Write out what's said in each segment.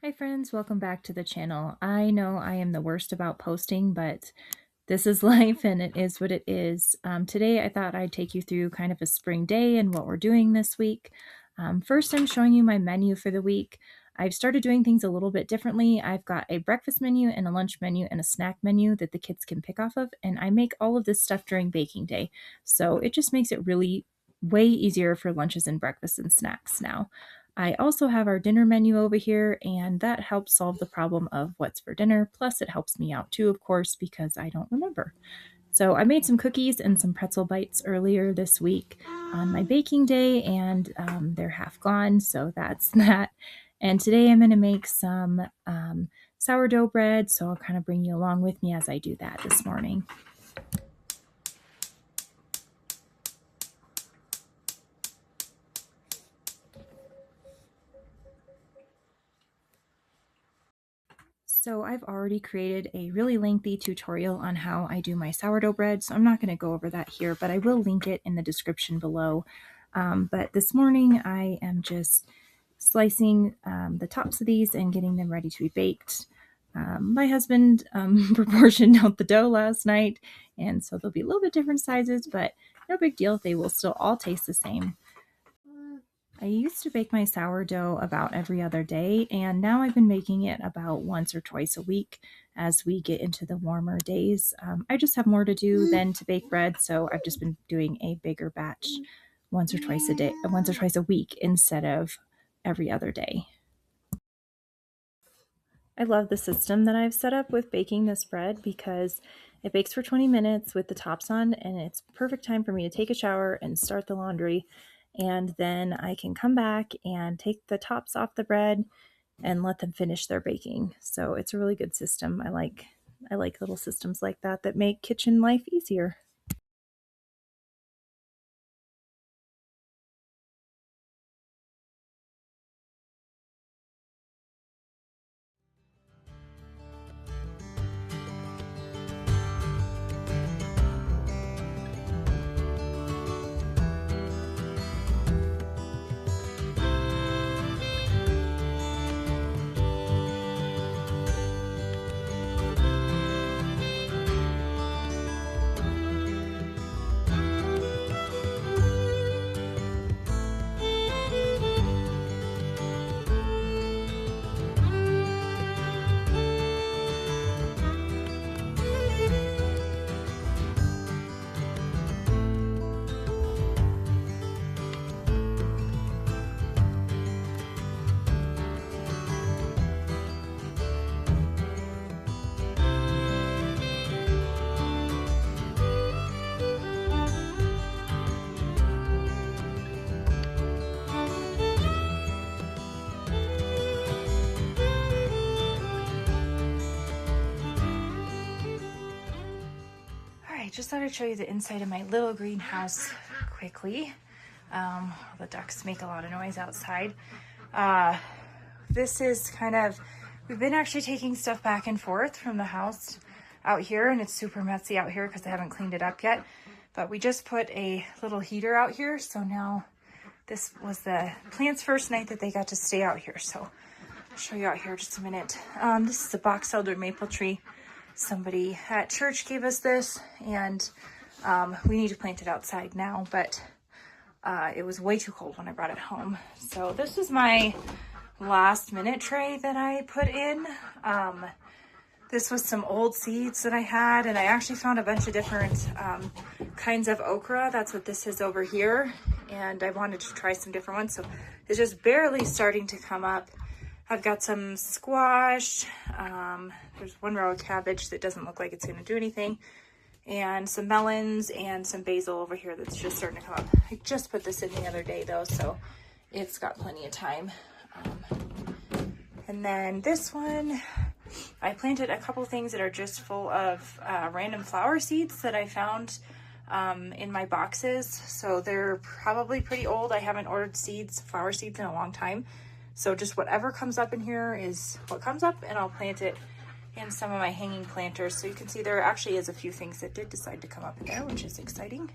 Hi friends, welcome back to the channel. I know I am the worst about posting, but this is life and it is what it is. Today I thought I'd take you through kind of a spring day and what we're doing this week. First, I'm showing you my menu for the week. I've started doing things a little bit differently. I've got a breakfast menu and a lunch menu and a snack menu that the kids can pick off of, and I make all of this stuff during baking day. So it just makes it really way easier for lunches and breakfasts and snacks now. I also have our dinner menu over here, and that helps solve the problem of what's for dinner. Plus, it helps me out too, of course, because I don't remember. So I made some cookies and some pretzel bites earlier this week on my baking day, and they're half gone, so that's that. And today I'm going to make some sourdough bread, so I'll kind of bring you along with me as I do that this morning. So I've already created a really lengthy tutorial on how I do my sourdough bread, so I'm not going to go over that here, but I will link it in the description below. But this morning I am just slicing the tops of these and getting them ready to be baked. My husband proportioned out the dough last night, and so they'll be a little bit different sizes, but no big deal. They will still all taste the same. I used to bake my sourdough about every other day, and now I've been making it about once or twice a week as we get into the warmer days. I just have more to do than to bake bread, so I've just been doing a bigger batch once or twice a week instead of every other day. I love the system that I've set up with baking this bread because it bakes for 20 minutes with the tops on, and it's perfect time for me to take a shower and start the laundry. And then I can come back and take the tops off the bread and let them finish their baking. So it's a really good system. I like little systems like that that make kitchen life easier. Just thought I'd show you the inside of my little greenhouse quickly. The ducks make a lot of noise outside. This is we've been actually taking stuff back and forth from the house out here, and it's super messy out here because I haven't cleaned it up yet. But we just put a little heater out here, so now this was the plants' first night that they got to stay out here. So I'll show you out here just a minute. This is a box elder maple tree. Somebody at church gave us this, and we need to plant it outside now, but it was way too cold when I brought it home. So this is my last minute tray that I put in. This was some old seeds that I had, and I actually found a bunch of different kinds of okra. That's what this is over here, and I wanted to try some different ones. So it's just barely starting to come up. I've got some squash, there's one row of cabbage that doesn't look like it's going to do anything, and some melons and some basil over here that's just starting to come up. I just put this in the other day though, so it's got plenty of time. And then this one, I planted a couple things that are just full of random flower seeds that I found in my boxes. So they're probably pretty old. I haven't ordered flower seeds in a long time. So just whatever comes up in here is what comes up, and I'll plant it in some of my hanging planters. So you can see there actually is a few things that did decide to come up in there, which is exciting.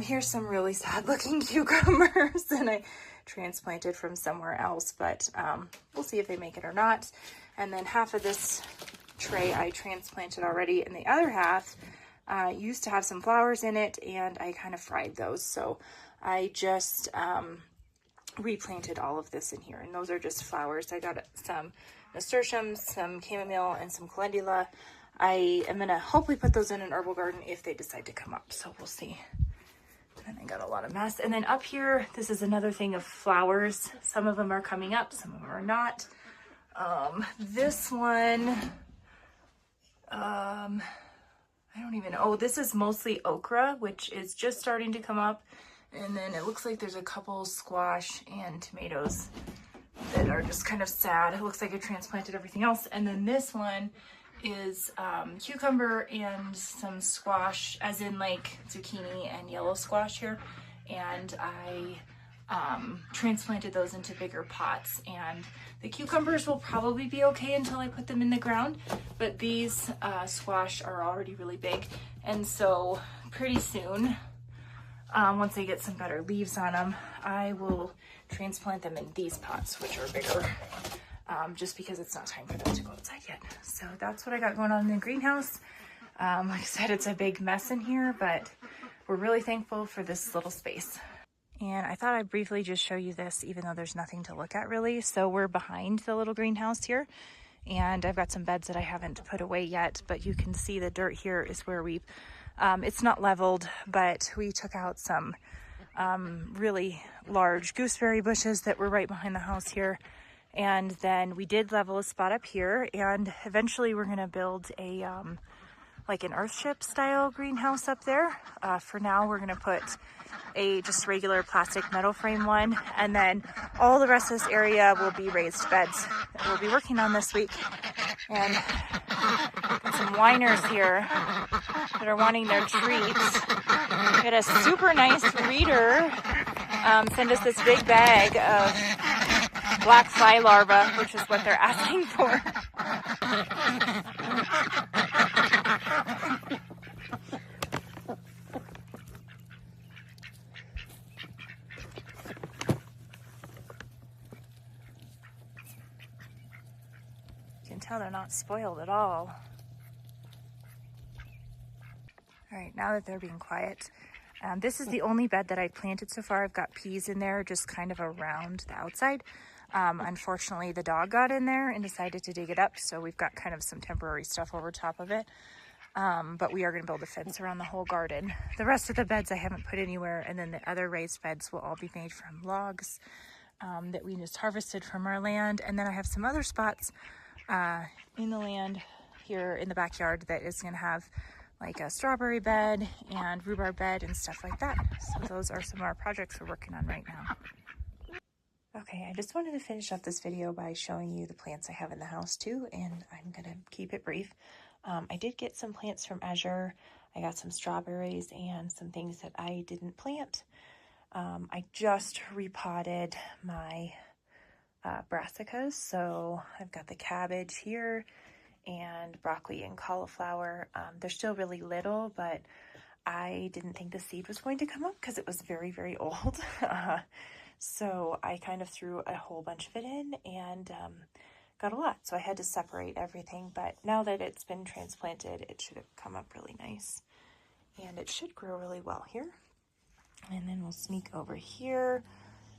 Here's some really sad looking cucumbers, and I transplanted from somewhere else, but we'll see if they make it or not. And then half of this tray I transplanted already, and the other half used to have some flowers in it, and I kind of fried those. So I just replanted all of this in here, and those are just flowers. I got some nasturtiums, some chamomile, and some calendula. I am gonna hopefully put those in an herbal garden if they decide to come up, so we'll see. And I got a lot of mess. And then up here, this is another thing of flowers. Some of them are coming up, some of them are not. This one, I don't even know. Oh, this is mostly okra, which is just starting to come up. And then it looks like there's a couple squash and tomatoes that are just kind of sad. It looks like I transplanted everything else. And then this one is cucumber and some squash, as in like zucchini and yellow squash here. And I transplanted those into bigger pots. And the cucumbers will probably be okay until I put them in the ground. But these squash are already really big. And so pretty soon, once I get some better leaves on them, I will transplant them in these pots, which are bigger, just because it's not time for them to go outside yet. So that's what I got going on in the greenhouse. Like I said, it's a big mess in here, but we're really thankful for this little space. And I thought I'd briefly just show you this, even though there's nothing to look at really. So we're behind the little greenhouse here, and I've got some beds that I haven't put away yet, but you can see the dirt here is where we've it's not leveled, but we took out some really large gooseberry bushes that were right behind the house here. And then we did level a spot up here, and eventually we're going to build a like an earthship style greenhouse up there. For now, we're going to put a just regular plastic metal frame one, and then all the rest of this area will be raised beds that we'll be working on this week. And some whiners here that are wanting their treats. We had a super nice reader send us this big bag of black fly larvae, which is what they're asking for. You can tell they're not spoiled at all. All right, now that they're being quiet, this is the only bed that I planted so far. I've got peas in there, just kind of around the outside. Unfortunately, the dog got in there and decided to dig it up, so we've got kind of some temporary stuff over top of it. But we are going to build a fence around the whole garden. The rest of the beds I haven't put anywhere, and then the other raised beds will all be made from logs that we just harvested from our land. And then I have some other spots in the land here in the backyard that is going to have like a strawberry bed and rhubarb bed and stuff like that. So those are some of our projects we're working on right now. Okay, I just wanted to finish up this video by showing you the plants I have in the house too, and I'm gonna keep it brief. I did get some plants from Azure. I got some strawberries and some things that I didn't plant. I just repotted my brassicas, so I've got the cabbage here and broccoli and cauliflower. They're still really little, but I didn't think the seed was going to come up because it was very, very old. So I kind of threw a whole bunch of it in and got a lot. So I had to separate everything, but now that it's been transplanted, it should have come up really nice. And it should grow really well here. And then we'll sneak over here.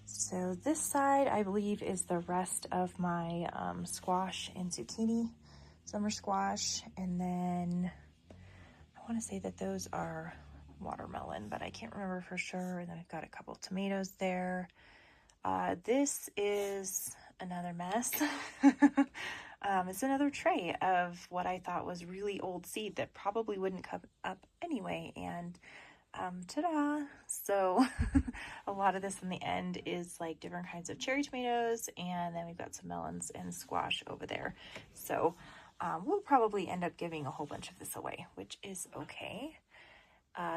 So this side, I believe, is the rest of my squash and zucchini, summer squash. And then I want to say that those are watermelon, but I can't remember for sure. And then I've got a couple tomatoes there. This is another mess. It's another tray of what I thought was really old seed that probably wouldn't come up anyway. And ta-da! So a lot of this in the end is like different kinds of cherry tomatoes, and then we've got some melons and squash over there. So we'll probably end up giving a whole bunch of this away, which is okay.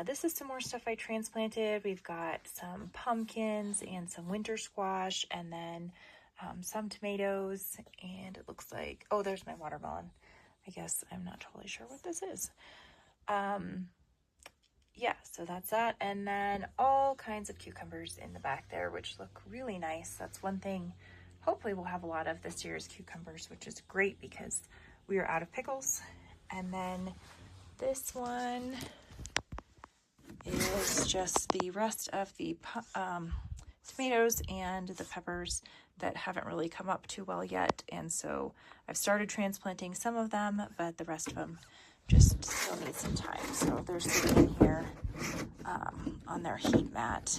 This is some more stuff I transplanted. We've got some pumpkins and some winter squash, and then some tomatoes, and it looks like, oh, there's my watermelon. I guess I'm not totally sure what this is. yeah, so that's that. And then all kinds of cucumbers in the back there, which look really nice. That's one thing. Hopefully we'll have a lot of this year's cucumbers, which is great because we are out of pickles. And then this one is just the rest of the tomatoes and the peppers that haven't really come up too well yet. And so I've started transplanting some of them, but the rest of them just still need some time. So they're sitting in here on their heat mat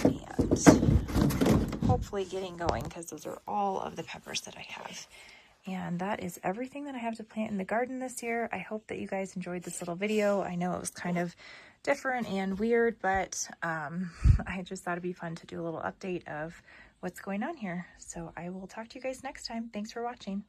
and hopefully getting going, because those are all of the peppers that I have. And that is everything that I have to plant in the garden this year. I hope that you guys enjoyed this little video. I know it was kind of different and weird, but I just thought it'd be fun to do a little update of what's going on here. So I will talk to you guys next time. Thanks for watching.